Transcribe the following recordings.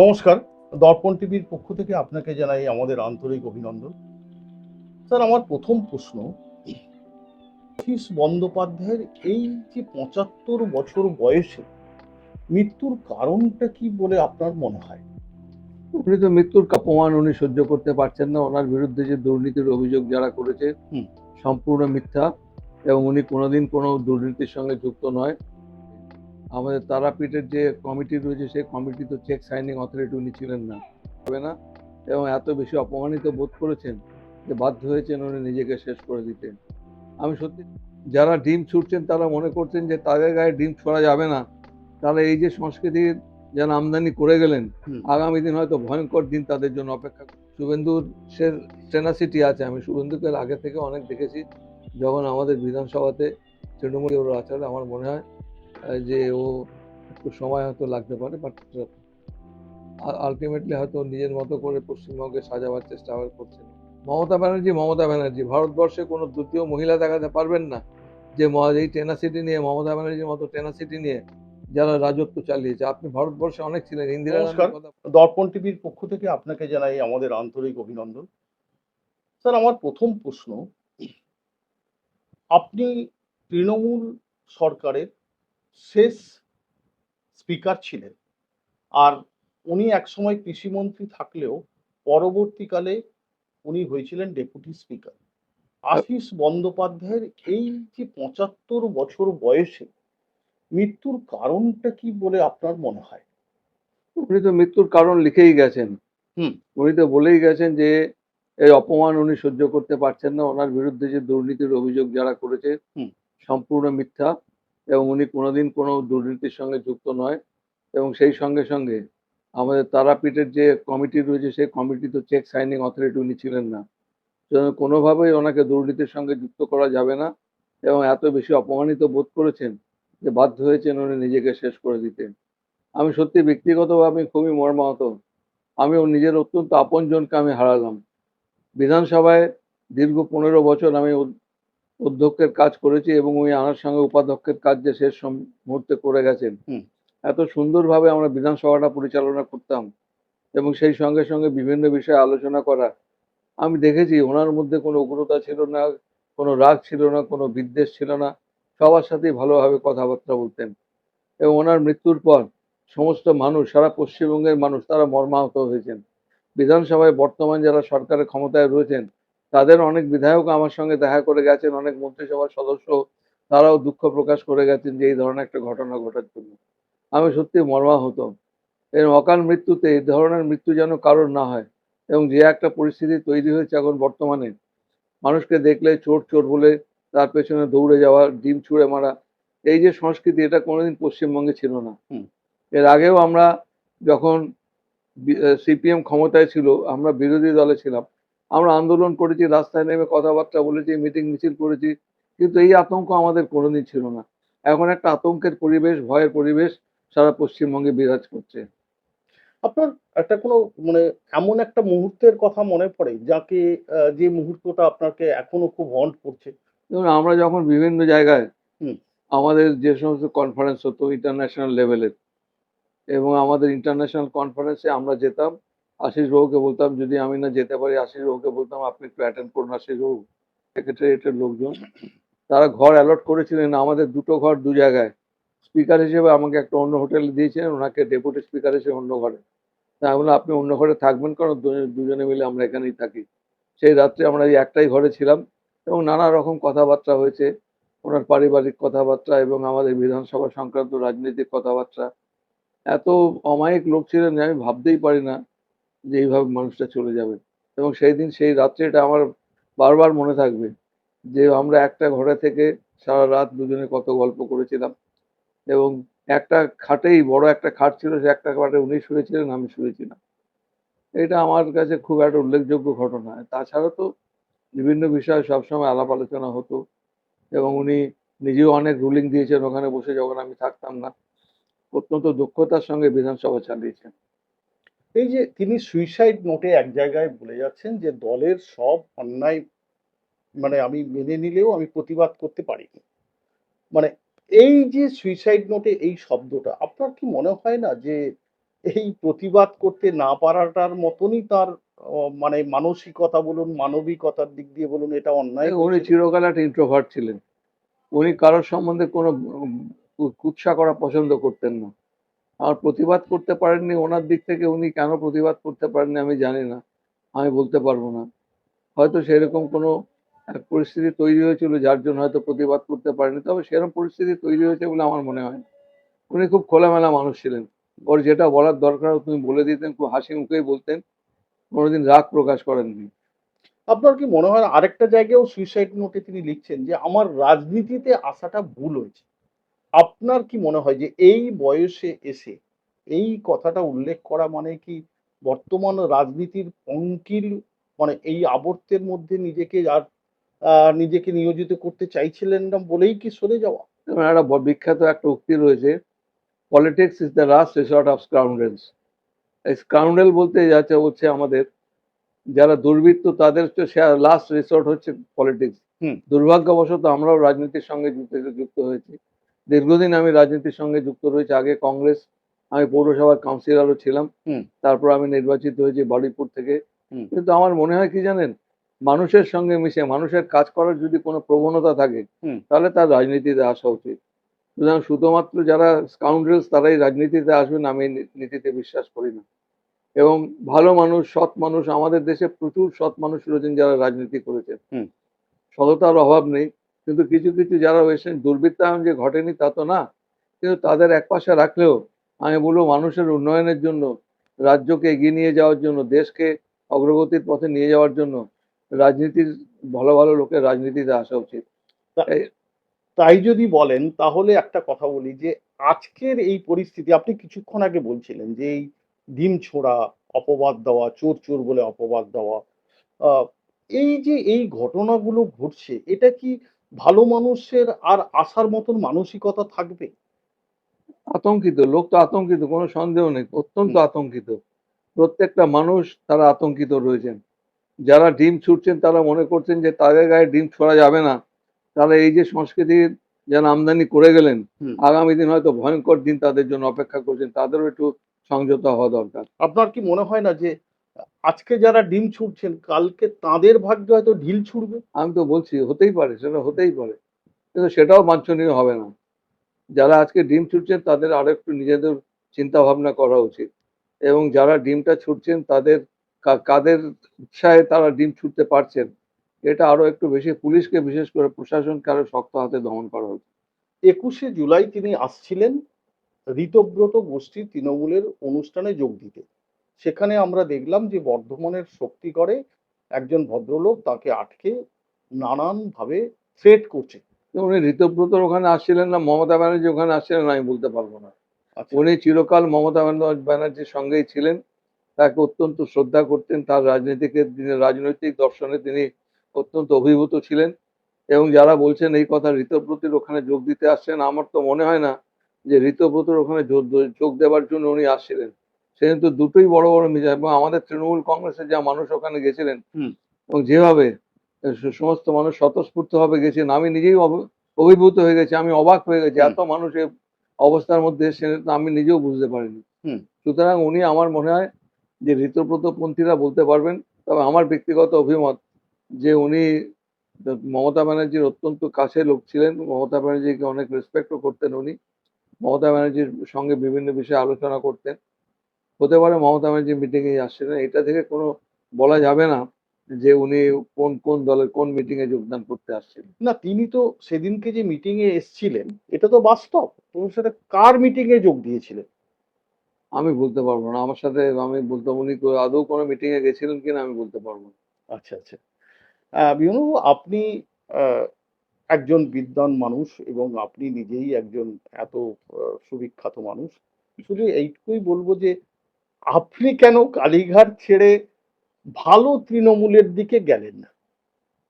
নমস্কার। দর্পণ টিভির পক্ষ থেকে আপনাকে জানাই আমাদের আন্তরিক অভিনন্দন। স্যার, আমার প্রথম প্রশ্ন, আশীষ বন্দ্যোপাধ্যায়ের এই যে ৭৫ বছর বয়সে মৃত্যুর কারণটা কি বলে আপনার মনে হয়? উনি তো মৃত্যুর অপমান উনি সহ্য করতে পারছেন না। ওনার বিরুদ্ধে যে দুর্নীতির অভিযোগ যারা করেছে হুম। সম্পূর্ণ মিথ্যা, এবং উনি কোনোদিন কোনো দুর্নীতির সঙ্গে যুক্ত নয়। আমাদের তারাপীঠের যে কমিটি রয়েছে সেই কমিটি তো চেক সাইনিং অথরিটি উনি ছিলেন না, হবে না। এবং এত বেশি অপমানিত বোধ করেছেন যে বাধ্য হয়েছেন উনি নিজেকে শেষ করে দিতে। আমি সত্যি, যারা ডিম ছুটছেন তারা মনে করছেন যে তাদের গায়ে ডিম ছোড়া যাবে না, তারা এই যে সংস্কৃতির যেন আমদানি করে গেলেন, আগামী দিন হয়তো ভয়ঙ্কর দিন তাদের জন্য অপেক্ষা করে। শুভেন্দুর সে টেনাসিটি আছে, আমি শুভেন্দুকে আগে থেকে অনেক দেখেছি। যখন আমাদের বিধানসভাতে তৃণমূল ওর আচরণ আমার মনে হয় যে ও একটু সময় হয়তো লাগতে পারে, বাট আলটিমেটলি হয়তো নিজের মতো করে পশ্চিমবঙ্গে সাজাবার চেষ্টা করছেন। মমতা ব্যানার্জি ভারতবর্ষে কোনো দ্বিতীয় মহিলা দেখাতে পারবেন না যে এই টেনাসিটি নিয়ে, মমতা ব্যানার্জির মতো টেনাসিটি নিয়ে যারা রাজত্ব চালিয়েছে। আপনি ভারতবর্ষে অনেক ছিলেন, ইন্দিরা নমস্কার। গান্ধীর কথা। দর্পণ টিভির পক্ষ থেকে আপনাকে জানাই আমাদের আন্তরিক অভিনন্দন। স্যার, আমার প্রথম প্রশ্ন, আপনি তৃণমূল সরকারের শেষ স্পিকার ছিলেন। আর উনি একসময় কৃষিমন্ত্রী থাকলেও পরবর্তীকালে উনি হয়েছিলেন ডেপুটি স্পিকার। আশীষ বন্দ্যোপাধ্যায়ের এই যে ৭৫ বছর বয়সে মৃত্যুর কারণটা কি বলে আপনার মনে হয়? উনি তো মৃত্যুর কারণ লিখেই গেছেন। হুম। উনি তো বলেই গেছেন যে এই অপমান উনি সহ্য করতে পারছেন না। ওনার বিরুদ্ধে যে দুর্নীতির অভিযোগ যারা করেছে হুম। সম্পূর্ণ মিথ্যা, এবং উনি কোনোদিন কোনো দুর্নীতির সঙ্গে যুক্ত নয়। এবং সেই সঙ্গে সঙ্গে আমাদের তারাপীঠের যে কমিটি রয়েছে সেই কমিটি তো চেক সাইনিং অথরিটি উনি ছিলেন না। সুতরাং কোনোভাবেই ওনাকে দুর্নীতির সঙ্গে যুক্ত করা যাবে না, এবং এত বেশি অপমানিত বোধ করেছেন যে বাধ্য হয়েছেন উনি নিজেকে শেষ করে দিতে। আমি সত্যি ব্যক্তিগতভাবে খুবই মর্মাহত। আমি ওর নিজের অত্যন্ত আপনজনকে আমি হারালাম। বিধানসভায় দীর্ঘ 15 বছর আমি অধ্যক্ষের কাজ করেছি, এবং উনি আমার সঙ্গে উপাধ্যক্ষের কাজ যে শেষ মুহূর্তে করে গেছেন। হুম। এত সুন্দরভাবে আমরা বিধানসভাটা পরিচালনা করতাম, এবং সেই সঙ্গে সঙ্গে বিভিন্ন বিষয়ে আলোচনা করা। আমি দেখেছি ওনার মধ্যে কোনো উগ্রতা ছিল না, কোনো রাগ ছিল না, কোনো বিদ্বেষ ছিল না। সবার সাথেই ভালোভাবে কথাবার্তা বলতেন। এবং ওনার মৃত্যুর পর সমস্ত মানুষ, সারা পশ্চিমবঙ্গের মানুষ তারা মর্মাহত হয়েছেন। বিধানসভায় বর্তমান যারা সরকারের ক্ষমতায় রয়েছেন তাদের অনেক বিধায়ক আমার সঙ্গে দেখা করে গেছেন, অনেক মন্ত্রিসভার সদস্য তারাও দুঃখ প্রকাশ করে গেছেন যে এই ধরনের একটা ঘটনা ঘটার জন্য। আমি সত্যি মর্মাহত। এর অকাল মৃত্যুতে এই ধরনের মৃত্যু যেন কারোর না হয়। এবং যে একটা পরিস্থিতি তৈরি হয়েছে এখন বর্তমানে, মানুষকে দেখলে চোর চোর বলে তার পেছনে দৌড়ে যাওয়া, ডিম ছুঁড়ে মারা, এই যে সংস্কৃতি, এটা কোনোদিন পশ্চিমবঙ্গে ছিল না। হুম। এর আগেও আমরা যখন সিপিএম ক্ষমতায় ছিল, আমরা বিরোধী দলে ছিলাম, আমরা আন্দোলন করেছি, রাস্তায় নেমে কথাবার্তা বলেছি, মিটিং মিছিল করেছি, কিন্তু এই আতঙ্ক আমাদের কোনোদিন ছিল না। এখন একটা আতঙ্কের পরিবেশ, ভয়ের পরিবেশ সারা পশ্চিমবঙ্গে বিরাজ করছে। আপনার একটা কোনো মানে এমন একটা মুহূর্তের কথা মনে পড়ে যাকে যে মুহূর্তটা আপনাকে এখনো খুব হন্ট করছে? যেমন আমরা যখন বিভিন্ন জায়গায় হুম। আমাদের যে সমস্ত কনফারেন্স হতো ইন্টারন্যাশনাল লেভেলের, এবং আমাদের ইন্টারন্যাশনাল কনফারেন্সে আমরা যেতাম, আশিস বাবুকে বলতাম যদি আমি না যেতে পারি, আশিস বাবুকে বলতাম আপনি একটু অ্যাটেন্ড করুন। আশিস বাবু সেক্রেটারিয়েটের লোকজন, তারা ঘর অ্যালট করেছিলেন আমাদের, দুটো ঘর দু জায়গায়। স্পিকার হিসেবে আমাকে একটা অন্য হোটেলে দিয়েছিলেন, ওনাকে ডেপুটি স্পিকার হিসেবে অন্য ঘরে। তা আমি বললাম আপনি অন্য ঘরে থাকবেন, কারণ দুজনে মিলে আমরা এখানেই থাকি। সেই রাত্রে আমরা এই একটাই ঘরে ছিলাম, এবং নানা রকম কথাবার্তা হয়েছে, ওনার পারিবারিক কথাবার্তা এবং আমাদের বিধানসভা সংক্রান্ত রাজনৈতিক কথাবার্তা। এত অমায়িক লোক ছিলেন যে আমি ভাবতেই পারি না যে এইভাবে মানুষটা চলে যাবে। এবং সেই দিন সেই রাত্রিটা আমার বারবার মনে থাকবে, যে আমরা একটা ঘরে থেকে সারা রাত দুজনে কত গল্প করেছিলাম। এবং একটা খাটেই, বড় একটা খাট ছিল, সে একটা খাটে উনি শুয়েছিলেন, আমি শুয়েছিলাম। এটা আমার কাছে খুব একটা উল্লেখযোগ্য ঘটনা। তাছাড়া তো বিভিন্ন বিষয়ে সবসময় আলাপ আলোচনা হতো, এবং উনি নিজেও অনেক রুলিং দিয়েছেন ওখানে বসে যখন আমি থাকতাম না। অত্যন্ত দক্ষতার সঙ্গে বিধানসভা চালিয়েছেন। এই যে তিনি সুইসাইড নোটে এক জায়গায় বলে যাচ্ছেন যে দলের সব অন্যায় মানে আমি মেনে নিলেও আমি প্রতিবাদ করতে পারিনি। মানে এই যে সুইসাইড নোটে এই শব্দটা আপনার কি মনে হয় না যে এই প্রতিবাদ করতে না পারাটার মতনই তার মানে মানসিকতা বলুন, মানবিকতার দিক দিয়ে বলুন, এটা অন্যায় উনি হয়েছিল? চিরকাল একটা ইন্ট্রোভার্ট ছিলেন। উনি কারোর সম্বন্ধে কোনো কুৎসা করা পছন্দ করতেন না। আর প্রতিবাদ করতে পারেননি, ওনার দিক থেকে উনি কেন প্রতিবাদ করতে পারেননি আমি জানি না, আমি বলতে পারবো না। হয়তো সেরকম কোনো পরিস্থিতি তৈরি হয়েছিল যার জন্য হয়তো প্রতিবাদ করতে পারেনি, তবে সেরকম পরিস্থিতি তৈরি হয়েছে বলে আমার মনে হয় না। উনি খুব খোলামেলা মানুষ ছিলেন। ওর যেটা বলার দরকার তুমি বলে দিতেন, খুব হাসি মুখেই বলতেন, কোনোদিন রাগ প্রকাশ করেননি। আপনার কি মনে হয় আরেকটা জায়গায়ও সুইসাইড নোটে তিনি লিখছেন যে আমার রাজনীতিতে আসাটা ভুল হয়েছে? আপনার কি মনে হয় যে এই বয়সে এসে এই কথাটা উল্লেখ করা মানে কি বর্তমান রাজনীতির পঙ্কিল মানে এই আবর্তের মধ্যে নিজেকে আর নিজেকে নিয়োজিত করতে চাইছিলেন না বলেই কি সরে যাওয়া? যেমন একটা বিখ্যাত একটা উক্তি রয়েছে, politics is the last resort of scoundrels. এই স্কাউন্ডেল বলতে যাচ্ছে হচ্ছে আমাদের যারা দুর্বৃত্ত, তাদের লাস্ট রিসোর্ট হচ্ছে পলিটিক্স। হুম, দুর্ভাগ্যবশত আমরাও রাজনীতির সঙ্গে যুক্ত হয়েছি। দীর্ঘদিন আমি রাজনীতির সঙ্গে যুক্ত রয়েছি। আগে কংগ্রেস, আমি পৌরসভার কাউন্সিলরও ছিলাম। হুম, তারপর আমি নির্বাচিত হয়েছি বারুইপুর থেকে। হুম, কিন্তু আমার মনে হয় কি জানেন, মানুষের সঙ্গে মিশে মানুষের কাজ করার যদি কোনো প্রবণতা থাকে, হুম। তাহলে তার রাজনীতিতে আসা উচিত। সুতরাং শুধুমাত্র যারা স্কাউন্ড্রেলস তারাই রাজনীতিতে আসবেন আমি এই নীতিতে বিশ্বাস করি না। এবং ভালো মানুষ, সৎ মানুষ, আমাদের দেশে প্রচুর সৎ মানুষ রয়েছেন যারা রাজনীতি করেছেন। হুম। সততার অভাব নেই। কিন্তু কিছু কিছু যারা রয়েছেন, দুর্বৃত্তায়ন যে ঘটেনি তা তো না, কিন্তু তাদের একপাশে রাখলেও আমি বলবো মানুষের উন্নয়নের জন্য, রাজ্যকে এগিয়ে নিয়ে যাওয়ার জন্য, দেশকে অগ্রগতির পথে নিয়ে যাওয়ার জন্য রাজনীতির ভালো ভালো লোকের রাজনীতিতে আসা উচিত। তা- এই তাই যদি বলেন তাহলে একটা কথা বলি যে আজকের এই পরিস্থিতি আপনি কিছুক্ষণ আগে বলছিলেন যে এই ডিম ছোড়া, অপবাদ দেওয়া, চোর চোর বলে অপবাদ দেওয়া, আহ, এই যে এই ঘটনাগুলো ঘটছে এটা কি ভালো মানুষের আর আসার মতন মানসিকতা থাকবে? আতঙ্কিত লোক, তো আতঙ্কিত, কোনো সন্দেহ নেই, অত্যন্ত হুম, আতঙ্কিত। প্রত্যেকটা মানুষ তারা আতঙ্কিত রয়েছেন। যারা ডিম ছুটছেন তারা মনে করছেন যে তাদের গায়ে ডিম ছোড়া যাবে না। তারা এই যে সংস্কৃতির যেন আমদানি করে গেলেন, হুম। আগামী দিন হয়তো ভয়ঙ্কর দিন তাদের জন্য অপেক্ষা করছেন, তাদেরও একটু সংযত হওয়া দরকার। আপনার কি মনে হয় না যে আজকে যারা ডিম ছুটছেন কালকে তাদের ভাগ্যে হয়তো ঢিল ছুড়বে? আমি তো বলছি হতেই পারে, সেটা হতেই পারে, কিন্তু সেটাও বাঞ্ছনীয় হবে না। যারা আজকে ডিম ছুটছেন তাদের আরো একটু নিজেদের চিন্তা ভাবনা করা উচিত। এবং যারা ডিমটা ছুটছেন তাদের কাদের উৎসাহে তারা ডিম ছুটতে পারছেন, এটা আরো একটু বেশি পুলিশকে, বিশেষ করে প্রশাসনকে আরো শক্ত হাতে দমন করা উচিত। 21শে জুলাই তিনি আসছিলেন ঋতব্রত গোষ্ঠী তৃণমূলের অনুষ্ঠানে যোগ দিতে। সেখানে আমরা দেখলাম যে বর্ধমানের শক্তিগড়ে একজন ভদ্রলোক তাকে আটকে নানানভাবে থ্রেট করছে। উনি ঋতব্রতর ওখানে আসছিলেন না মমতা ব্যানার্জি ওখানে আসছিলেন আমি বলতে পারবো না। আচ্ছা, উনি চিরকাল মমতা ব্যানার্জির সঙ্গেই ছিলেন, তাকে অত্যন্ত শ্রদ্ধা করতেন, তার রাজনৈতিক দর্শনে তিনি অত্যন্ত অভিভূত ছিলেন। এবং যারা বলছেন এই কথা ঋতব্রতের ওখানে যোগ দিতে আসছেন, আমার তো মনে হয় না যে ঋতব্রতর ওখানে যোগ দেওয়ার জন্য উনি আসছিলেন। সে কিন্তু দুটোই বড় বড় মিজাজ, এবং আমাদের তৃণমূল কংগ্রেসের যা মানুষ ওখানে গেছিলেন হুম, এবং যেভাবে সমস্ত মানুষ স্বতঃস্ফূর্তভাবে গেছেন, আমি নিজেই অভিভূত হয়ে গেছি, আমি অবাক হয়ে গেছি, হুম, এত মানুষ এই অবস্থার মধ্যে এসেছেন তো আমি নিজেও বুঝতে পারিনি। হুম। সুতরাং উনি, আমার মনে হয় যে ঋতব্রতপন্থীরা বলতে পারবেন, তবে আমার ব্যক্তিগত অভিমত যে উনি মমতা ব্যানার্জির অত্যন্ত কাছের লোক ছিলেন, মমতা ব্যানার্জিকে অনেক রেসপেক্টও করতেন উনি, মমতা ব্যানার্জির সঙ্গে বিভিন্ন বিষয়ে আলোচনা করতেন। হতে পারে মমতা ব্যানার্জি মিটিং এ আসছিলেন, এটা থেকে কোনো বলা যাবে না যে উনি কোন কোন দলের কোন মিটিং এ যোগদান করতে আসছিলেন। না তিনি তো সেদিনকে যে মিটিং এ এসছিলেন এটা তো বাস্তব। তো সেটা কার মিটিং এ যোগ দিয়েছিলেন? আমি বলতে পারবো না, আমার সাথে আমি বলতে, উনি আদৌ কোনো মিটিং এ গেছিলেন কিনা আমি বলতে পারবো না। আচ্ছা, আচ্ছা। বিমলবাবু আপনি আহ, একজন বিদ্বান মানুষ এবং আপনি নিজেই একজন এত সুবিখ্যাত মানুষ। শুধু এইটুকুই বলবো যে আপনি কেন কালীঘাট ছেড়ে ভালো তৃণমূলের দিকে গেলেন না?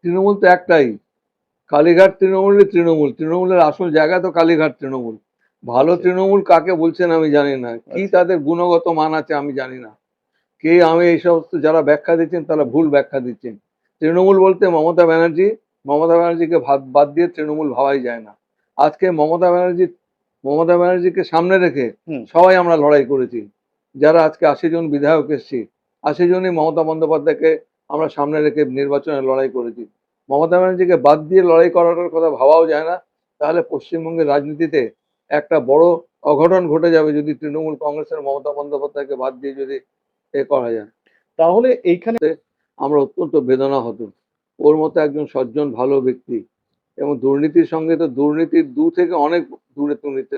তৃণমূল তো একটাই, কালীঘাট তৃণমূলই তৃণমূল, তৃণমূলের আসল জায়গা তো কালীঘাট তৃণমূল। ভালো আচ্ছা, তৃণমূল কাকে বলছেন আমি জানি না, কি আচ্ছা, তাদের গুণগত মান আছে আমি জানি না। কে, আমি এই সমস্ত যারা ব্যাখ্যা দিচ্ছেন তারা ভুল ব্যাখ্যা দিচ্ছেন। তৃণমূল বলতে মমতা ব্যানার্জি, মমতা ব্যানার্জিকে বাদ দিয়ে তৃণমূল ভাবাই যায় না। আজকে মমতা ব্যানার্জিকে সামনে রেখে হুম, সবাই আমরা লড়াই করেছি। যারা আজকে 80 জন বিধায়ক এসেছি, 80 জনই মমতা বন্দ্যোপাধ্যায়কে আমরা সামনে রেখে নির্বাচনে লড়াই করেছি। মমতা ব্যানার্জিকে বাদ দিয়ে লড়াই করাটার কথা ভাবাও যায় না। তাহলে পশ্চিমবঙ্গের রাজনীতিতে একটা বড় অঘটন ঘটে যাবে যদি তৃণমূল কংগ্রেসের মমতা বন্দ্যোপাধ্যায়কে বাদ দিয়ে যদি করা যায়। তাহলে এইখানে আমরা অত্যন্ত বেদনা হতো। ওর মতো একজন সজ্জন ভালো ব্যক্তি এবং দুর্নীতির সঙ্গে তো দুর্নীতির থেকে অনেক দূরে তুলিতে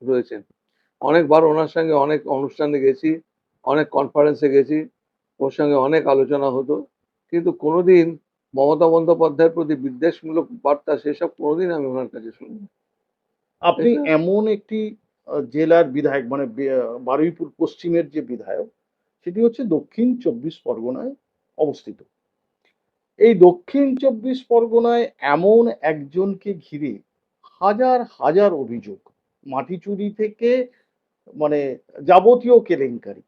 রয়েছেন। অনেকবার ওনার সঙ্গে অনেক অনুষ্ঠানে গেছি, অনেক কনফারেন্সে গেছি, ওর সঙ্গে অনেক আলোচনা হতো, কিন্তু কোনোদিন মমতা বন্দ্যোপাধ্যায়ের প্রতি বিদ্বেষমূলক বার্তা সেসব কোনোদিন আমি ওনার কাছে শুনিনি। আপনি এটা এমন একটি জেলার বিধায়ক মানে বারুইপুর পশ্চিমের যে বিধায়ক সেটি হচ্ছে দক্ষিণ 24 পরগনায় অবস্থিত। এই দক্ষিণ 24 পরগনায় এমন একজনকে ঘিরে হাজার হাজার অভিযোগ, মাটি চুরি থেকে মানে যাবতীয় কেলেঙ্কারি।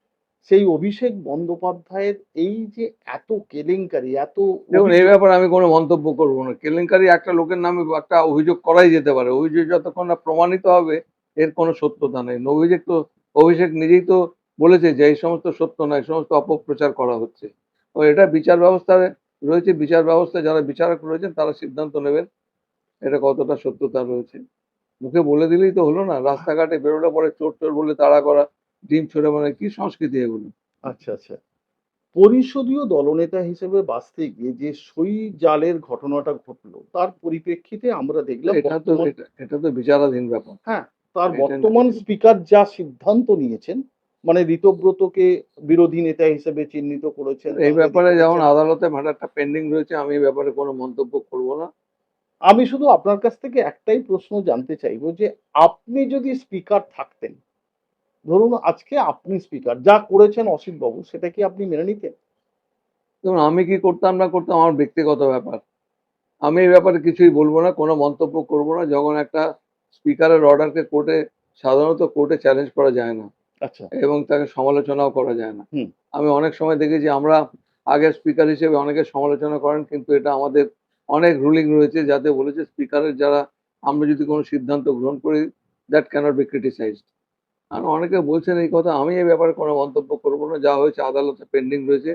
সেই অভিষেক বন্দ্যোপাধ্যায়ের এই যে এত কেলেঙ্কারি, এত দেখুন, এই অভিযোগ, ব্যাপারে আমি কোনো মন্তব্য করব না। কেলেঙ্কারি একটা লোকের নামে একটা অভিযোগ করাই যেতে পারে, অভিযোগ যতক্ষণ না প্রমাণিত হবে এর কোনো সত্যতা নেই। অভিযোগ তো অভিষেক নিজেই তো বলেছে যে এই সমস্ত সত্য নয়, এই সমস্ত অপপ্রচার করা হচ্ছে। তো এটা বিচার ব্যবস্থায় রয়েছে, বিচার ব্যবস্থায় যারা বিচারক রয়েছেন তারা সিদ্ধান্ত নেবেন এটা কতটা সত্যতা রয়েছে। মুখে বলে দিলেই তো হলো না, রাস্তাঘাটে বেরোলে পরে চোর চোর বলে তাড়া করা, ডিম ছুঁড়ে, মানে কি সংস্কৃতি এগুলো? আচ্ছা আচ্ছা, পরিষদীয় দলনেতা হিসেবে বাঁচতে গিয়ে যে সই জালের ঘটনাটা ঘটলো তার পরিপ্রেক্ষিতে আমরা দেখলাম বর্তমান, এটা তো বিচারাধীন ব্যাপার। হ্যাঁ, তার এটা বর্তমান স্পিকার যা সিদ্ধান্ত নিয়েছেন, মানে ঋতব্রতকে বিরোধী নেতা হিসেবে চিহ্নিত করেছেন, এই তাহলে ব্যাপারে যেমন করেছেন। আদালতে ম্যাটারটা পেন্ডিং রয়েছে, আমি এই ব্যাপারে কোনো মন্তব্য করব না। আমি শুধু আপনার কাছ থেকে একটাই প্রশ্ন জানতে চাইবো যে আপনি যদি স্পিকার থাকতেন, ধরুন আজকে আপনি স্পিকার, যা করেছেন অসিত বাবু সেটা কি আপনি মেনে নিতেন? দেখুন, আমি কি করতাম না করতাম আমার ব্যক্তিগত ব্যাপার। আমি এই ব্যাপারে কিছুই বলবো না, কোনো মন্তব্য করব না। যখন একটা স্পিকারের অর্ডারকে সাধারণত কোর্টে চ্যালেঞ্জ করা যায় না আচ্ছা। এবং তাকে সমালোচনাও করা যায় না। হুম। আমি অনেক সময় দেখেছি আমরা আগের স্পিকার হিসেবে অনেকে সমালোচনা করেন, কিন্তু এটা আমাদের অনেক রুলিং রয়েছে যাতে বলেছে স্পিকারের যারা আমরা যদি কোনো সিদ্ধান্ত গ্রহণ করি দ্যাট ক্যানট বি ক্রিটিসাইজড। আর অনেকে বলছেন এই কথা, আমি এই ব্যাপারে কোনো মন্তব্য করবো না। যা হয়েছে আদালতে পেন্ডিং রয়েছে,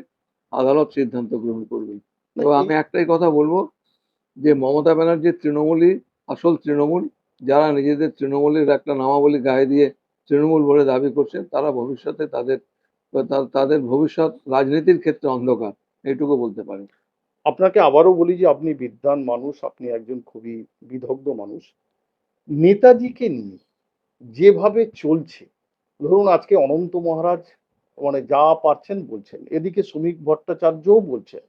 আদালত সিদ্ধান্ত গ্রহণ করবে। না, তবে আমি একটাই কথা বলবো যে মমতা ব্যানার্জির তৃণমূলই আসল তৃণমূল। যারা নিজেদের তৃণমূলের একটা নামাবলী গায়ে দিয়ে তৃণমূল বলে দাবি করছেন তারা ভবিষ্যতে তাদের ভবিষ্যৎ রাজনীতির ক্ষেত্রে অন্ধকার, এইটুকু বলতে পারি। আপনাকে আবারও বলি যে আপনি বিদ্বান মানুষ, আপনি একজন খুবই বিদগ্ধ মানুষ। নেতাজিকে নিয়ে যেভাবে চলছে, ধরুন আজকে অনন্ত মহারাজ মানে যা পারছেন বলছেন, এদিকে শ্রমিক ভট্টাচার্যও বলছেন,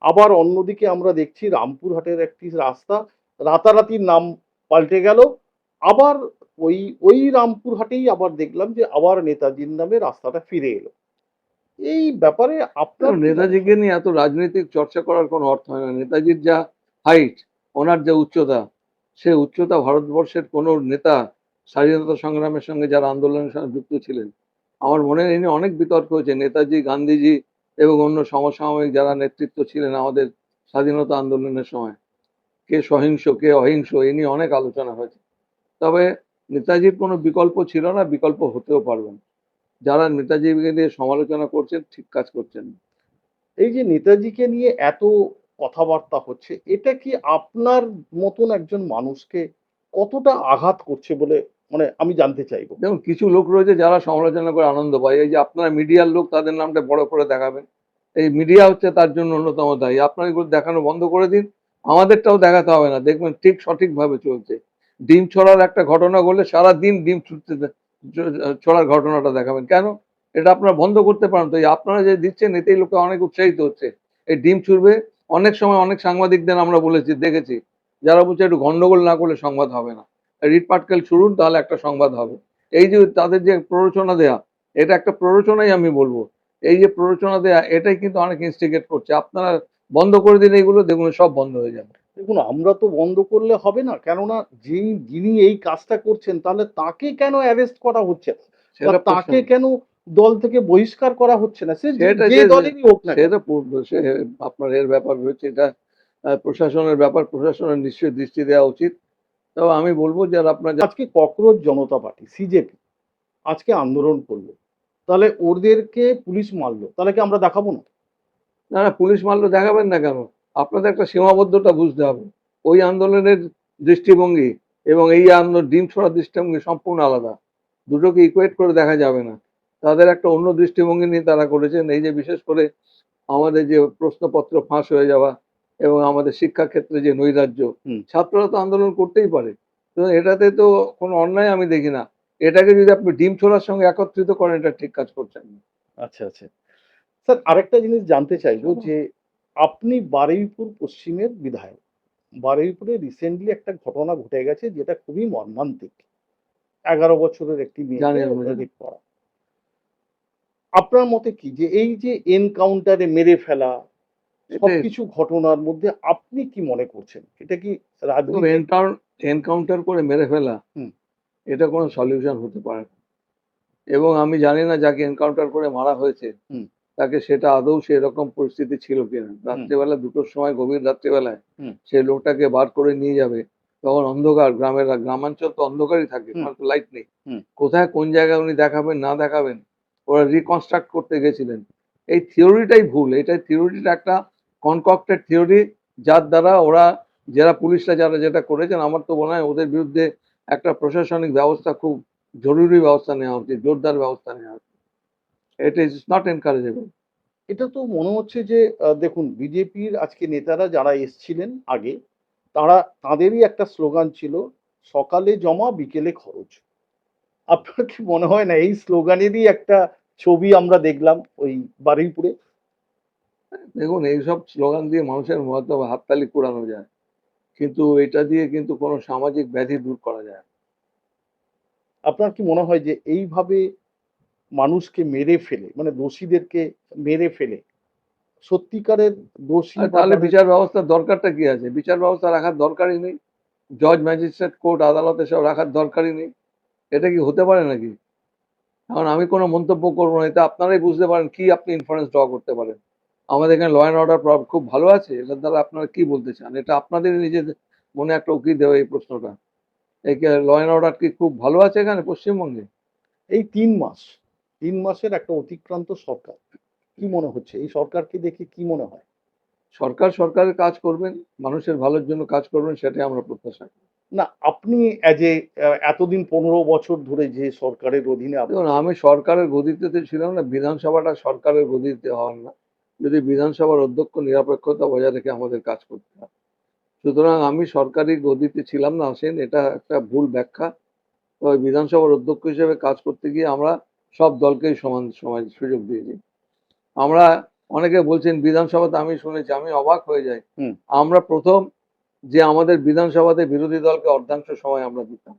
আবার অন্যদিকে আমরা দেখছি রামপুরহাটের একটি রাস্তা রাতারাতি নাম পাল্টে গেল, আবার ওই ওই রামপুরহাটেই আবার দেখলাম যে আবার নেতাজির নামে রাস্তাটা ফিরে এলো। এই ব্যাপারে আপনার দেখুন, কি মনে হয়? নেতাজিকে নিয়ে এত রাজনৈতিক চর্চা করার কোনো অর্থ হয় না। নেতাজির যা হাইট, ওনার যে উচ্চতা, সে উচ্চতা ভারতবর্ষের কোনো নেতা স্বাধীনতা সংগ্রামের সঙ্গে যারা আন্দোলনের সঙ্গে যুক্ত ছিলেন, আমার মনে হয় এ নিয়ে অনেক বিতর্ক হয়েছে। নেতাজি, গান্ধীজি এবং অন্য সমসাময়িক যারা নেতৃত্ব ছিলেন আমাদের স্বাধীনতা আন্দোলনের সময়, কে সহিংস কে অহিংস এ নিয়ে অনেক আলোচনা হয়েছে। তবে নেতাজির কোনো বিকল্প ছিল না, বিকল্প হতেও পারবে না। যারা নেতাজিকে নিয়ে সমালোচনা করছেন ঠিক কাজ করছেন না। এই যে নেতাজিকে নিয়ে এত কথাবার্তা হচ্ছে, এটা কি আপনার মতন একজন মানুষকে কতটা আঘাত করছে বলে মানে আমি জানতে চাইবো। দেখুন, কিছু লোক রয়েছে যারা সমালোচনা করে আনন্দ পায়। এই যে আপনারা মিডিয়ার লোক, তাদের নামটা বড় করে দেখাবেন, এই মিডিয়া হচ্ছে তার জন্য অন্যতম দায়ী। আপনারা এগুলো দেখানো বন্ধ করে দিন, আমাদেরটাও দেখাতে হবে না, দেখবেন ঠিক সঠিকভাবে চলছে। ডিম ছড়ার একটা ঘটনা ঘটলে সারা দিন ডিম ছড়ার ঘটনাটা দেখাবেন কেন? এটা আপনারা বন্ধ করতে পারেন তো। এই আপনারা যে দিচ্ছেন এতেই লোকে অনেক উৎসাহিত হচ্ছে। এই ডিম ছুড়বে, অনেক সময় অনেক সাংবাদিকদের আমরা বলেছি দেখেছি যারা বলছে একটু গন্ডগোল না করলে সংবাদ হবে না, রিট পাটকেল ছুড়ুন তাহলে একটা সংবাদ হবে। এই যে তাদের যে প্ররোচনা দেয়া, এটা একটা প্ররোচনাই আমি বলবো। এই যে প্ররোচনা দেয়া, এটাই কিন্তু অনেক ইনস্টিগেট করছে। আপনারা বন্ধ করে দিন এইগুলো, দেখুন সব বন্ধ হয়ে যাবে। দেখুন আমরা তো বন্ধ করলে হবে না, কেননা যিনি এই কাজটা করছেন তাহলে তাকে কেন অ্যারেস্ট করা হচ্ছে না, বা সেটা প্রশ্ন, তাকে কেন দল থেকে বহিষ্কার করা হচ্ছে না, সে সেটা যে যে দলেরই হোক না কেন। সেটা সে আপনার এর ব্যাপার রয়েছে, এটা প্রশাসনের ব্যাপার, প্রশাসনের নিশ্চয়ই দৃষ্টি দেওয়া উচিত। তবে আমি বলবো যে আপনার আজকে ককরোচ জনতা পার্টি সিজেপি আজকে আন্দোলন করলো, তাহলে ওদেরকে পুলিশ মারলো, তাহলে কি আমরা দেখাবো না? না না, পুলিশ মারলো দেখাবেন না কেন? আপনাদের একটা সীমাবদ্ধতা বুঝতে হবে। ওই আন্দোলনের দৃষ্টিভঙ্গি এবং এই আন্দোলন ডিম ছোড়ার দৃষ্টিভঙ্গি সম্পূর্ণ আলাদা। দুটোকে ইকুয়েট করে দেখা যাবে না। তাদের একটা অন্য দৃষ্টিভঙ্গি নিয়ে তারা করেছেন। এই যে বিশেষ করে আমাদের যে প্রশ্নপত্র ফাঁস হয়ে যাওয়া এবং আমাদের শিক্ষাক্ষেত্রে যে নৈরাজ্য, হুম। ছাত্ররা তো আন্দোলন করতেই পারে। তো এটাতে তো কোনো অন্যায় আমি দেখি না। এটাকে যদি আপনি ডিম ছোড়ার সঙ্গে একত্রিত করেন, এটা ঠিক কাজ করছেন না। আচ্ছা, আচ্ছা। স্যার, আরেকটা জিনিস জানতে চাইবো যে আপনি বারুইপুর পশ্চিমের বিধায়ক। বারুইপুরে রিসেন্টলি একটা ঘটনা ঘটে গেছে যেটা খুবই মর্মান্তিক। 11 বছরের একটি মেয়েকে জানি আমরা, জানি। রেপ করা। আপনার মতে কি যে এই যে এনকাউন্টারে মেরে ফেলা, এটাই সবকিছু ঘটনার মধ্যে আপনি কি মনে করছেন? এটা কি দেখুন, রাজনীতি? এনকাউন্টার করে মেরে ফেলা হুম, এটা কোনো সলিউশন হতে পারে না। এবং আমি জানি না যাকে এনকাউন্টার করে মারা হয়েছে হুম, তাকে সেটা আদৌ সেরকম পরিস্থিতি ছিল কিনা। হুম, রাত্রেবেলা 2টোর সময়, গভীর রাত্রেবেলায় হুম, সেই লোকটাকে বার করে নিয়ে যাবে, তখন অন্ধকার, গ্রামাঞ্চল তো অন্ধকারই থাকে, হুম, কারণ তো লাইট নেই। হুম। কোথায় কোন জায়গায় উনি দেখাবেন না দেখাবেন, ওরা রিকনস্ট্রাক্ট করতে গেছিলেন। এই থিওরিটাই ভুল। এটা থিওরিটা একটা কনকক্টেড থিওরি, যার দ্বারা ওরা, যারা পুলিশরা যারা যেটা করেছেন, আমার তো মনে হয় ওদের বিরুদ্ধে একটা প্রশাসনিক ব্যবস্থা, খুব জরুরি ব্যবস্থা নেওয়া উচিত, জোরদার ব্যবস্থা নেওয়া উচিত। It is not encourageable. এটা তো মনে হচ্ছে যে দেখুন, বিজেপির আজকে নেতারা যারা এসছিলেন আগে, তাদেরই একটা স্লোগান ছিল, সকালে জমা বিকেলে খরচ। আপনার কি মনে হয় না এই স্লোগানেরই একটা ছবি আমরা দেখলাম ওই বারুইপুরে? দেখুন, এইসব স্লোগান দিয়ে মানুষের মতো হাততালি কুড়ানো যায়, কিন্তু এটা দিয়ে কিন্তু কোনো সামাজিক ব্যাধি দূর করা যায় না। আপনার কি মনে হয় যে এইভাবে মানুষকে মেরে ফেলে, মানে দোষীদেরকে মেরে ফেলে, সত্যিকারের দোষী আর বা তাহলে যাদের? বিচার ব্যবস্থার দরকারটা কি আছে? বিচার ব্যবস্থা রাখার দরকারই নেই। জজ, ম্যাজিস্ট্রেট, কোর্ট, আদালত এসব রাখার দরকারই নেই। এটা কি হতে পারে নাকি? এখন আমি কোনো মন্তব্য করবো না, এটা আপনারাই বুঝতে পারেন কি আপনি ইনফারেন্স ড্র করতে পারেন। আমাদের এখানে ল অ্যান্ড অর্ডার খুব ভালো আছে, এটার দ্বারা আপনারা কি বলতে চান? এটা আপনাদের নিজেদের মনে একটা উকি দেওয়া এই প্রশ্নটা। এই ল অ্যান্ড অর্ডার কি খুব ভালো আছে এখানে পশ্চিমবঙ্গে? এই 3 মাস, 3 মাসের একটা অতিক্রান্ত সরকার, কি মনে হচ্ছে এই সরকারকে দেখে কি মনে হয়? সরকার সরকারের কাজ করবেন, মানুষের ভালোর জন্য কাজ করবেন, সেটাই আমরা প্রত্যাশা করি। না, আপনি অ্যাজ এ এতদিন 15 বছর ধরে যে সরকারের অধীনে আপনি দেখুন, আমি ছিলেন। সরকারের গদিতে তো ছিলাম না, বিধানসভাটা সরকারের গদিতে হওয়ার না। যদি বিধানসভার অধ্যক্ষ নিরপেক্ষতা বজায় রেখে আমাদের কাজ করতে হয়, সুতরাং আমি সরকারি গদিতে ছিলাম না, আসেন, এটা একটা ভুল ব্যাখ্যা। তবে বিধানসভার অধ্যক্ষ হিসেবে কাজ করতে গিয়ে আমরা সব দলকেই সমান সমান সুযোগ দিয়েছি। আমরা, অনেকে বলছেন বিধানসভাতে, আমি শুনেছি, আমি অবাক হয়ে যাই। হুম, আমরা প্রথম যে আমাদের বিধানসভাতে বিরোধী দলকে অর্ধাংশ সময় আমরা দিতাম।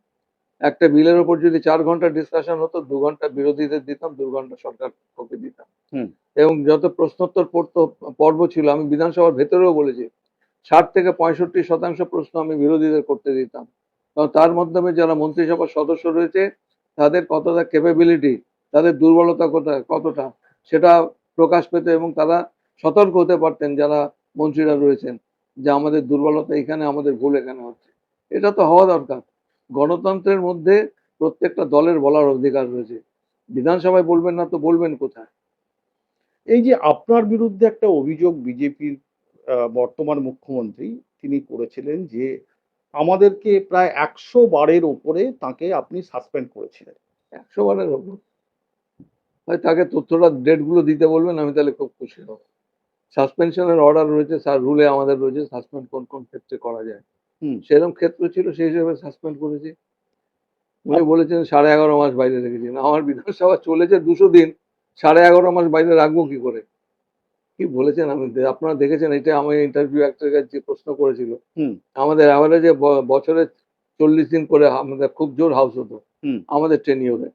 একটা বিলের উপর যদি 4 ঘন্টা ডিসকাশন হতো, 2 ঘন্টা বিরোধীদের দিতাম, 2 ঘন্টা সরকার পক্ষে দিতাম। হুম। এবং যত প্রশ্নোত্তর পর্ব ছিল, আমি বিধানসভার ভেতরেও বলেছি, 60 থেকে 65% প্রশ্ন আমি বিরোধীদের করতে দিতাম। কারণ তার মাধ্যমে যারা মন্ত্রিসভার সদস্য রয়েছে, তাদের কতটা ক্যাপাবিলিটি, তাদের দুর্বলতা কতটা, সেটা প্রকাশ পেত, এবং তারা সতর্ক হতে পারতেন যারা মন্ত্রীরা রয়েছেন, যে আমাদের দুর্বলতা এখানে, আমাদের ভুল এখানে হচ্ছে। এটা তো হওয়া দরকার। গণতন্ত্রের মধ্যে প্রত্যেকটা দলের বলার অধিকার রয়েছে। বিধানসভায় বলবেন না তো বলবেন কোথায়? এই যে আপনার বিরুদ্ধে একটা অভিযোগ বিজেপির বর্তমান মুখ্যমন্ত্রী তিনি করেছিলেন যে আমাদেরকে প্রায় 100 বারের ওপরে তাকে আপনি সাসপেন্ড করেছিলেন। 100 বারের ওপর? হয় তাকে তথ্যটা, ডেটগুলো দিতে বলবেন, আমি তাহলে খুব খুশি হব। সাসপেনশনের অর্ডার রয়েছে, স্যার, রুলে আমাদের রয়েছে সাসপেন্ড কোন কোন ক্ষেত্রে করা যায়। হুম। সেরকম ক্ষেত্র ছিল, সেই হিসেবে সাসপেন্ড করেছি। উনি আপ- বলেছেন 11.5 মাস বাইরে রেখেছি। না, আমার বিধানসভা চলেছে 200 দিন, 11.5 মাস বাইরে রাখবো কি করে? কি বলেছেন আমি, আপনারা দেখেছেন, এটা আমি ইন্টারভিউ একটা যে প্রশ্ন করেছিল। হুম, আমাদের অ্যাভারেজে বছরে 40 দিন করে আমাদের খুব জোর হাউস হতো হুম, আমাদের টেনিওরে।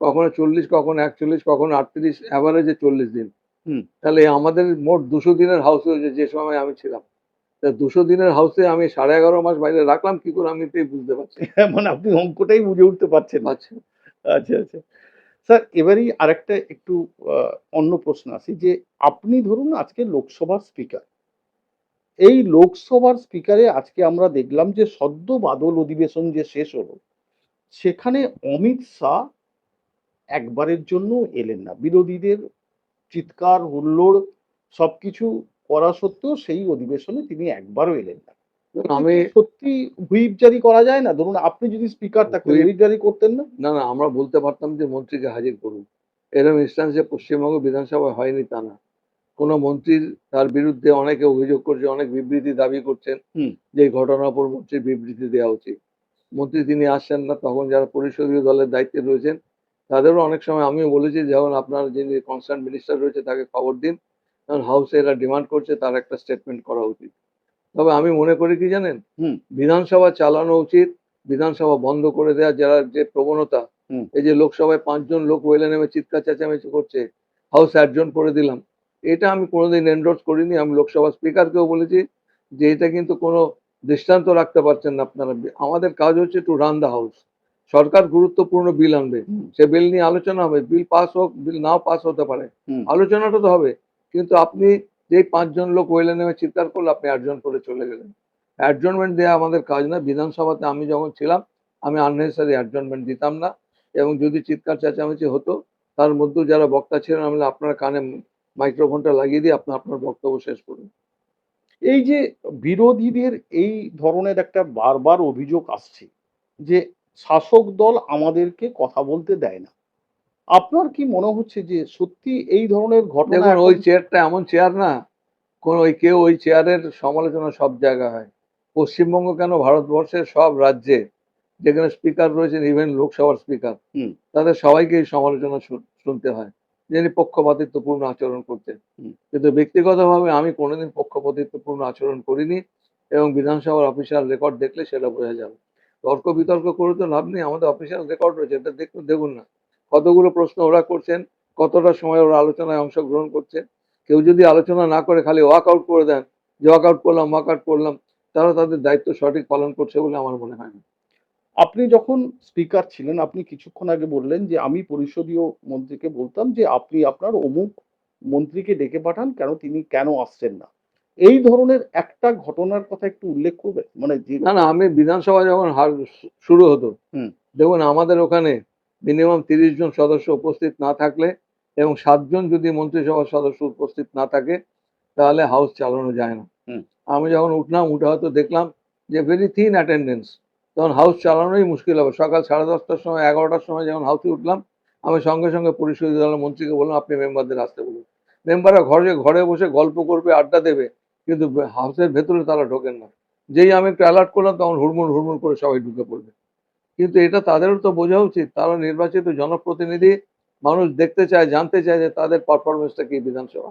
কখনো 40, কখনো 41, কখনো 38, অ্যাভারেজে 40 দিন। হুম। তাহলে আমাদের মোট 200 দিনের হাউস হয়েছে যে সময় আমি ছিলাম। তা 200 দিনের হাউসে আমি 11.5 মাস বাইরে রাখলাম কি করে, আমি এটাই বুঝতে পারছি না। মানে আপনি অঙ্কটাই বুঝে উঠতে পারছেন না। আচ্ছা, আচ্ছা, আচ্ছা। স্যার, এবারেই আরেকটা একটু অন্য প্রশ্ন আসি যে আপনি ধরুন আজকে লোকসভার স্পিকার। এই লোকসভার স্পিকারে আজকে আমরা দেখলাম যে সদ্য বাদল অধিবেশন যে শেষ হলো, সেখানে অমিত শাহ একবারের জন্য এলেন না, বিরোধীদের চিৎকার হুল্লোড় সবকিছু করা সত্ত্বেও সেই অধিবেশনে তিনি একবারও এলেন না। দেখুন, এটা আমি কি সত্যি হুইপ জারি করা যায় না? ধরুন আপনি যদি স্পিকার থাকতেন হুইপ হুইপ জারি করতেন না? না, না, আমরা বলতে পারতাম যে মন্ত্রীকে হাজির করুন। এরকম ইনস্ট্যান্স যে পশ্চিমবঙ্গ বিধানসভায় হয়নি তা না। কোনো মন্ত্রীর তার বিরুদ্ধে অনেকে অভিযোগ করছে, অনেক বিবৃতি দাবি করছেন হুম। যে এই ঘটনার উপর মন্ত্রীর বিবৃতি দেওয়া উচিত। মন্ত্রী তিনি আসছেন না, তখন যারা পরিষদীয় দলের দায়িত্বে রয়েছেন তাদেরও অনেক সময় আমিও বলেছি, যেমন আপনার যিনি কনসার্ন মিনিস্টার রয়েছে তাকে খবর দিন, কারণ হাউসে এরা ডিমান্ড করছে, তার একটা স্টেটমেন্ট করা উচিত। তবে আমি মনে করি কি জানেন, হুম। বিধানসভা চালানো উচিত, বিধানসভা বন্ধ করে দেওয়া যারা যে প্রবণতা, হুম। এই যে লোকসভায় 5 জন লোক ওয়েলে নেমে চিৎকার চেঁচামেচি করছে, হাউস অ্যাডজন করে দিলাম, এটা আমি কোনোদিন এন্ডোর্স করিনি। আমি লোকসভা স্পিকারকেও বলেছি যে এটা কিন্তু কোনো দৃষ্টান্ত রাখতে পারছেন না আপনারা। আমাদের কাজ হচ্ছে টু রান দ্য হাউস। সরকার গুরুত্বপূর্ণ বিল আনবে, হুম। সে বিল নিয়ে আলোচনা হবে, বিল পাস হোক, বিল নাও পাস হতে পারে, হুম। আলোচনাটা তো হবে। কিন্তু আপনি যেই 5 জন লোক ওয়েলে নেমে চিৎকার করলো, আপনি অ্যাডজন করে চলে গেলেন। অ্যাডজনমেন্ট দেওয়া আমাদের কাজ না। বিধানসভাতে আমি যখন ছিলাম আমি আননেসেসারি অ্যাডজনমেন্ট দিতাম না, এবং যদি চিৎকার চেঁচামেচি হতো তার মধ্যেও যারা বক্তা ছিলেন আমি বললাম, আপনার কানে মাইক্রোফোনটা লাগিয়ে দিয়ে আপনি আপনার বক্তব্য শেষ করুন। এই যে বিরোধীদের এই ধরনের একটা বারবার অভিযোগ আসছে যে শাসক দল আমাদেরকে কথা বলতে দেয় না। আপনার কি মনে হচ্ছে যে সত্যি এই ধরনের ঘটনা দেখুন, এখন? ওই চেয়ারটা এমন চেয়ার না, কোন ওই কেউ ওই চেয়ারের সমালোচনা সব জায়গায় হয়। পশ্চিমবঙ্গ কেন, ভারতবর্ষের সব রাজ্যে যেখানে স্পিকার রয়েছেন, ইভেন লোকসভার স্পিকার, হুম। তাদের সবাইকে এই সমালোচনা শুনতে হয়, যিনি পক্ষপাতিত্বপূর্ণ আচরণ করতেন। হুম। কিন্তু ব্যক্তিগতভাবে আমি কোনোদিন পক্ষপাতিত্বপূর্ণ আচরণ করিনি, এবং বিধানসভার অফিসিয়াল রেকর্ড দেখলে সেটা বোঝা যাবে। তর্ক বিতর্ক করে তো লাভ নেই, আমাদের অফিসিয়াল রেকর্ড রয়েছে, এটা দেখুন, দেখুন না কতগুলো প্রশ্ন ওরা করছেন, কতটা সময় ওরা আলোচনায় অংশগ্রহণ করছে। কেউ যদি আলোচনা না করে খালি ওয়াক আউট করে দেন, যে ওয়াক আউট করলাম ওয়াক আউট করলাম, তারা তাদের দায়িত্ব সঠিক পালন করছে বলে আমার মনে হয় না। আপনি যখন স্পিকার ছিলেন আপনি কিছুক্ষণ আগে বললেন যে আমি পরিষদীয় মন্ত্রীকে বলতাম যে আপনি আপনার অমুক মন্ত্রীকে ডেকে পাঠান, কেন তিনি কেন আসছেন না? এই ধরনের একটা ঘটনার কথা একটু উল্লেখ করবেন? মানে যে না, না, আমি বিধানসভা যখন শুরু হতো, হুম। দেখুন আমাদের ওখানে মিনিমাম 30 জন সদস্য উপস্থিত না থাকলে, এবং 7 জন যদি মন্ত্রিসভার সদস্য উপস্থিত না থাকে, তাহলে হাউস চালানো যায় না। হুম। আমি যখন উঠলাম, উঠে হয়তো দেখলাম যে ভেরি থিন অ্যাটেন্ডেন্স, তখন হাউস চালানোই মুশকিল হবে। সকাল 10:30টার সময়, 11টার সময় যখন হাউসে উঠলাম, আমি সঙ্গে সঙ্গে পরিষদীয় দলের মন্ত্রীকে বললাম, আপনি মেম্বারদের আসতে বলুন। মেম্বাররা ঘরে ঘরে বসে গল্প করবে, আড্ডা দেবে, কিন্তু হাউসের ভেতরে তারা ঢোকেন না। যেই আমি একটু অ্যালার্ট করলাম, তখন হুড়মুড় হুড়মুড় করে সবাই ঢুকে পড়বে। কিন্তু এটা তাদেরও তো বোঝা উচিত, তারা নির্বাচিত জনপ্রতিনিধি, মানুষ দেখতে চায়, জানতে চায় যে তাদের পারফরমেন্সটা কি বিধানসভা।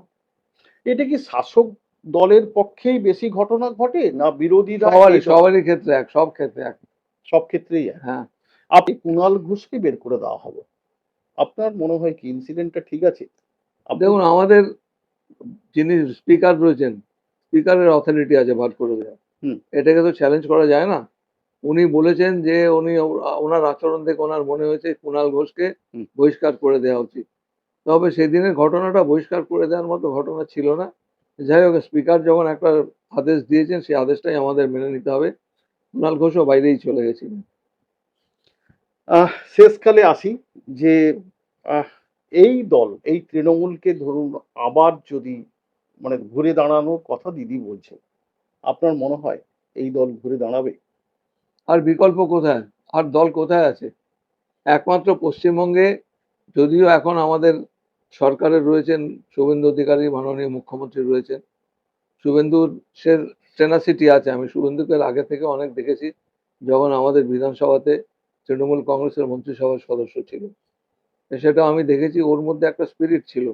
এটা কি শাসক দলের পক্ষেই বেশি ঘটনা ঘটে না বিরোধীরা সবারই এই সবারই ক্ষেত্রে এক, সব ক্ষেত্রে এক। সব ক্ষেত্রেই এক? হ্যাঁ। আপনি কুণাল ঘোষকে বের করে দেওয়া হলো। আপনার মনে হয় কি ইনসিডেন্টটা ঠিক আছে? আপনি দেখুন, আমাদের যিনি স্পিকার রয়েছেন, স্পিকারের অথরিটি আছে বার করে দেওয়া, হুম। এটাকে তো চ্যালেঞ্জ করা যায় না। উনি বলেছেন যে উনি ওনার আচরণ দেখে ওনার মনে হয়েছে কুণাল ঘোষকে হুম। বহিষ্কার করে দেওয়া উচিত। তবে সেদিনের ঘটনাটা বহিষ্কার করে দেওয়ার মতো ঘটনা ছিল না। যাই হোক, স্পিকার যখন একটা আদেশ দিয়েছেন সেই আদেশটাই আমাদের মেনে নিতে হবে। কুণাল ঘোষও বাইরেই চলে গেছিলেন। শেষকালে আসি যে আহ এই দল এই তৃণমূলকে ধরুন আবার যদি মানে ঘুরে দাঁড়ানোর কথা দিদি বলছে, আপনার মনে হয় এই দল ঘুরে দাঁড়াবে? আর বিকল্প কোথায়? আর দল কোথায় আছে? একমাত্র পশ্চিমবঙ্গে, যদিও এখন আমাদের সরকারে রয়েছেন শুভেন্দু অধিকারী, মাননীয় মুখ্যমন্ত্রী রয়েছেন। শুভেন্দুর সে টেনাসিটি আছে। আমি শুভেন্দুকে আগে থেকে অনেক দেখেছি, যখন আমাদের বিধানসভাতে তৃণমূল কংগ্রেসের মন্ত্রিসভার সদস্য ছিল। সেটা আমি দেখেছি, ওর মধ্যে একটা স্পিরিট ছিল।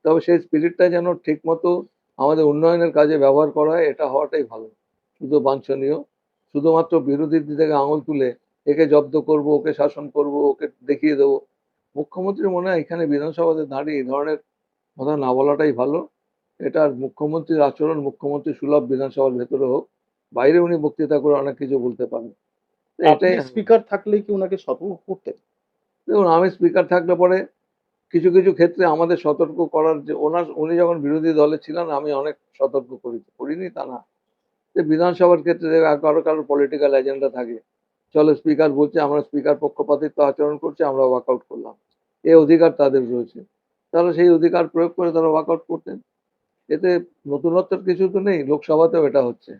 তবে সেই স্পিরিটটা যেন ঠিকমতো আমাদের উন্নয়নের কাজে ব্যবহার করা হয়, এটা হওয়াটাই ভালো। শুধু বাঞ্ছনীয়, শুধুমাত্র বিরোধীর দিকে আঙুল তুলে একে জব্দ করব, ওকে শাসন করব, ওকে দেখিয়ে দেবো, মুখ্যমন্ত্রী মনে হয় এখানে বিধানসভাতে দাঁড়িয়ে এই ধরনের কথা না বলাটাই ভালো। এটা মুখ্যমন্ত্রীর আচরণ, মুখ্যমন্ত্রী সুলভ বিধানসভার ভেতরে হোক, বাইরে উনি বক্তৃতা করে অনেক কিছু বলতে পারেন। তো আপনি এটাই স্পিকার থাকলে কি ওনাকে সতর্ক করতেন? দেখুন, আমি স্পিকার থাকলে পরে কিছু কিছু ক্ষেত্রে আমাদের সতর্ক করার, যে উনি যখন বিরোধী দলে ছিলেন আমি অনেক সতর্ক করিনি তা না। যে বিধানসভার ক্ষেত্রে কারো কারো পলিটিক্যাল এজেন্ডা থাকে, চলো স্পিকার বলছে, আমরা স্পিকার পক্ষপাতিত্ব আচরণ করছে, আমরা ওয়াকআউট করলাম, এই অধিকার তাদের রয়েছে, তারা সেই অধিকার প্রয়োগ করে তারা ওয়াকআউট করতেন। এতে নতুনত্বের কিছু তো নেই, লোকসভাতেও এটা হচ্ছে।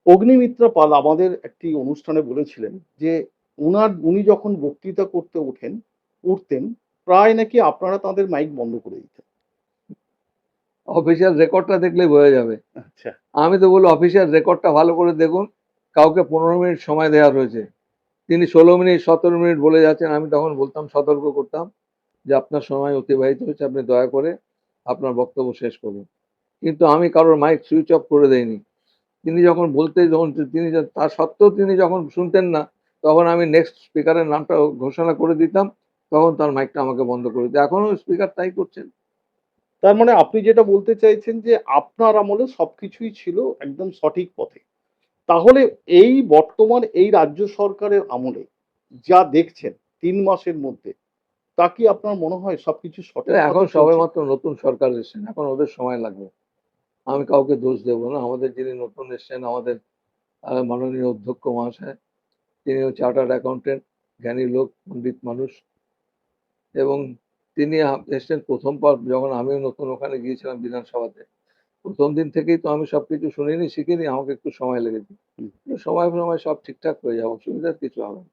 অগ্নিমিত্রা পাল আমাদের একটি অনুষ্ঠানে বলেছিলেন যে উনি যখন বক্তৃতা করতে উঠতেন প্রায় নাকি আপনারা তাদের মাইক বন্ধ করে দিতেন। অফিসিয়াল রেকর্ডটা দেখলেই বোঝা যাবে। আচ্ছা। আমি তো বলবো অফিসিয়াল রেকর্ডটা ভালো করে দেখুন। কাউকে 15 মিনিট সময় দেওয়া রয়েছে, তিনি 16 মিনিট 17 মিনিট বলে যাচ্ছেন। আমি তখন বলতাম, সতর্ক করতাম যে আপনার সময় অতিবাহিত হয়েছে, আপনি দয়া করে আপনার বক্তব্য শেষ করুন। কিন্তু আমি কারোর মাইক সুইচ অফ করে দেইনি। তিনি যখন তার সত্ত্বেও তিনি যখন শুনতেন না, তখন আমি নেক্সট স্পিকারের নামটা ঘোষণা করে দিতাম, তখন তার মাইকটা আমাকে বন্ধ করে দিত। এখনো স্পিকার তাই করছেন। তার মানে আপনি যেটা বলতে চাইছেন যে আপনার আমলে সবকিছুই ছিল একদম সঠিক পথে। তাহলে এই বর্তমান এই রাজ্য সরকারের আমলে যা দেখছেন 3 মাসের মধ্যে তা কি আপনার মনে হয় সবকিছু সঠিক এখন পথে চলছে? সবেমাত্র নতুন সরকার এসেছেন, এখন ওদের সময় লাগবে। আমি কাউকে দোষ দেবো না। আমাদের যিনি নতুন এসেছেন, আমাদের মাননীয় অধ্যক্ষ মহাশয়, তিনিও চার্টার্ড অ্যাকাউন্টেন্ট, জ্ঞানী লোক, পণ্ডিত মানুষ। এবং তিনি এসেছেন প্রথমবার যখন আমিও নতুন ওখানে গিয়েছিলাম বিধানসভাতে। প্রথম দিন থেকেই তো আমি সবকিছু শুনিনি, শিখিনি, আমাকে একটু সময় লেগেছে। হুম। কিন্তু সময় সময় সব ঠিকঠাক হয়ে যাবে, অসুবিধার কিছু হবে না।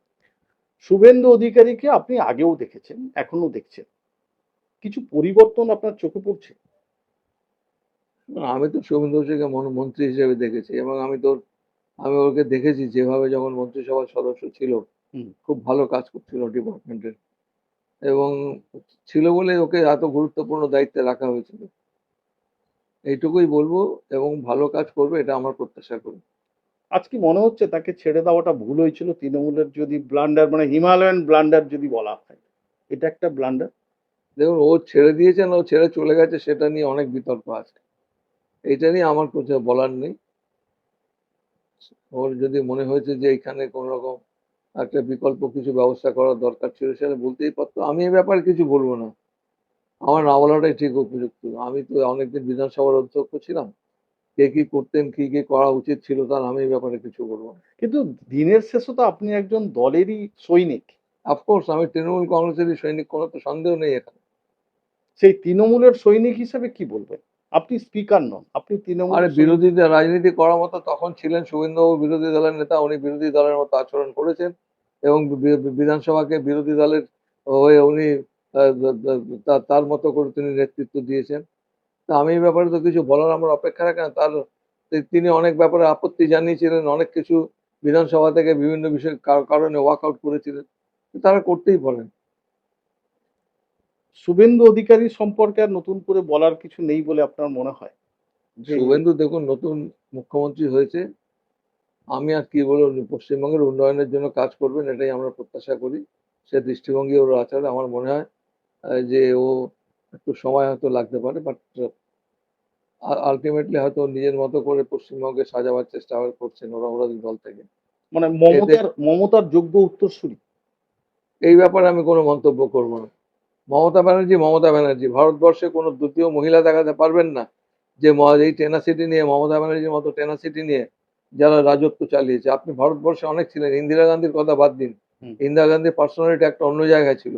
শুভেন্দু অধিকারীকে আপনি আগেও দেখেছেন, এখনো দেখছেন। কিছু পরিবর্তন আপনার চোখে পড়ছে? আমি তো শুভেন্দু অধিকারীকে মন্ত্রী হিসেবে দেখেছি, এবং আমি ওকে দেখেছি যেভাবে যখন মন্ত্রিসভার সদস্য ছিল, হুম। খুব ভালো কাজ করছিল ডিপার্টমেন্টের, এবং ছিল বলে ওকে এত গুরুত্বপূর্ণ দায়িত্বে রাখা হয়েছিল। এইটুকুই বলবো, এবং ভালো কাজ করবে এটা আমার প্রত্যাশা করি। আজ কি মনে হচ্ছে তাকে ছেড়ে দেওয়াটা ভুল হয়েছিল? তৃণমূলের যদি ব্লান্ডার মানে হিমালয়ান ব্লান্ডার যদি বলা হয়, এটা একটা ব্লান্ডার। দেখুন, ও ছেড়ে দিয়েছেন, ও ছেড়ে চলে গেছে, সেটা নিয়ে অনেক বিতর্ক আছে। এইটা নিয়ে আমার কিছু বলার নেই। ওর যদি মনে হয়েছে যে এখানে কোন রকম একটা বিকল্প কিছু ব্যবস্থা করার দরকার ছিল, সেটা বলতেই পারতো। আমি এ ব্যাপারে কিছু বলবো না। আমার না বলাটাই ঠিক উপযুক্ত। আমি তো অনেকদিন বিধানসভার অধ্যক্ষ ছিলাম। কে কি করতেন, কি কি করা উচিত ছিল তার, আমি এই ব্যাপারে কিছু বলবো না। কিন্তু দিনের শেষে তো আপনি একজন দলেরই সৈনিক। অফকোর্স আমি তৃণমূল কংগ্রেসেরই সৈনিক, কোনো তো সন্দেহ নেই এখানে। সেই তৃণমূলের সৈনিক হিসেবে কি বলবেন? আপনি স্পিকার নন, আপনি আরে, তৃণমূলের সৈনিক। বিরোধীদের রাজনীতি করার মতো তখন ছিলেন শুভেন্দুবাবু বিরোধী দলের নেতা, উনি বিরোধী দলের মতো আচরণ করেছেন, এবং বিধানসভাকে বিরোধী দলের হয়ে উনি তার মতো করে তিনি নেতৃত্ব দিয়েছেন। তা আমি এই ব্যাপারে তো কিছু বলার আমার অপেক্ষা রাখে না। তিনি অনেক ব্যাপারে আপত্তি জানিয়েছিলেন, অনেক কিছু বিধানসভা থেকে বিভিন্ন বিষয় কারণে ওয়াকআউট করেছিলেন। তারা করতেই পারেন। শুভেন্দু অধিকারী সম্পর্কে আর নতুন করে বলার কিছু নেই বলে আপনার মনে হয়? যে শুভেন্দু দেখুন নতুন মুখ্যমন্ত্রী হয়েছে, আমি আর কি বলবো, পশ্চিমবঙ্গের উন্নয়নের জন্য কাজ করবেন এটাই আমরা প্রত্যাশা করি। সে দৃষ্টিভঙ্গি ওর আছে, আমার মনে হয় যে ও একটু সময় হয়তো লাগতে পারে, বাট আলটিমেটলি হয়তো ওর নিজের মতো করে পশ্চিমবঙ্গে সাজাবার চেষ্টা করছেন ওরা ওরা দল থেকে। মানে এতে মমতার যোগ্য উত্তরসূরি। এই ব্যাপারে আমি কোনো মন্তব্য করব না। মমতা ব্যানার্জি ভারতবর্ষে কোনো দ্বিতীয় মহিলা দেখাতে পারবেন না যে এই টেনাসিটি নিয়ে, মমতা ব্যানার্জির মতো টেনাসিটি নিয়ে যারা রাজত্ব চালিয়েছে। আপনি ভারতবর্ষে অনেক ছিলেন, ইন্দিরা গান্ধীর কথা বাদ দিন, হুম। ইন্দিরা গান্ধীর পার্সোনালিটি একটা অন্য জায়গায় ছিল।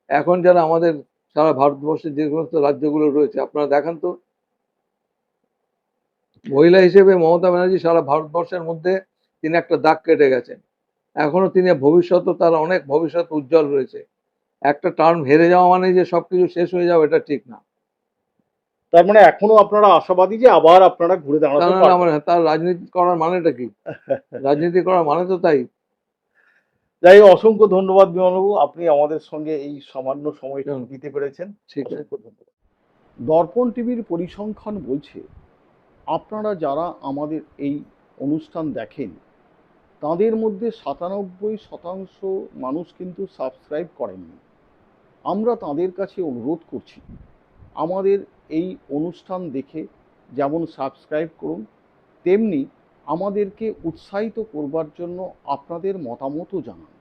এখন যারা আমাদের সারা ভারতবর্ষের যে সমস্ত রাজ্যগুলো রয়েছে, আপনারা দেখান তো, মহিলা হিসেবে মমতা ব্যানার্জি সারা ভারতবর্ষের মধ্যে তিনি একটা দাগ কেটে গেছেন। এখনো তিনি, ভবিষ্যৎও তার অনেক ভবিষ্যৎ উজ্জ্বল রয়েছে। একটা টার্ম হেরে যাওয়া মানে যে সবকিছু শেষ হয়ে যাবে, এটা ঠিক না। তার মানে এখনো আপনারা আশাবাদী যে আবার আপনারা ঘুরে তা দাঁড়াতে নাহলে পারবেন। তার রাজনীতি করার মানেটা কি? রাজনীতি করার মানে তো তাই। যাই হোক, অসংখ্য ধন্যবাদ বিমলবাবু, আপনি আমাদের সঙ্গে এই সামান্য সময়টুকু হুম, দিতে পেরেছেন। ঠিক আছে। অসংখ্য ধন্যবাদ। দর্পণ টিভির পরিসংখ্যান বলছে আপনারা যারা আমাদের এই অনুষ্ঠান দেখেন তাদের মধ্যে 97% মানুষ কিন্তু সাবস্ক্রাইব করেননি। আমরা তাদের কাছে অনুরোধ করছি আমাদের এই অনুষ্ঠান দেখে যেমন সাবস্ক্রাইব করুন, তেমনি আমাদেরকে উৎসাহিত করবার জন্য আপনাদের মতামতও জানান,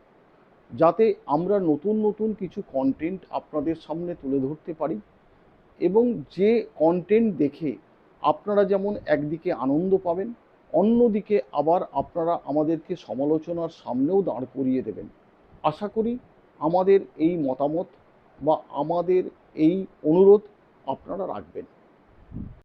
যাতে আমরা নতুন নতুন কিছু কন্টেন্ট আপনাদের সামনে তুলে ধরতে পারি, এবং যে কন্টেন্ট দেখে আপনারা যেমন একদিকে আনন্দ পাবেন, অন্যদিকে আবার আপনারা আমাদেরকে সমালোচনার সামনেও দাঁড় করিয়ে দেবেন। আশা করি আমাদের এই মতামত বা আমাদের এই অনুরোধ আপনারা রাখবেন।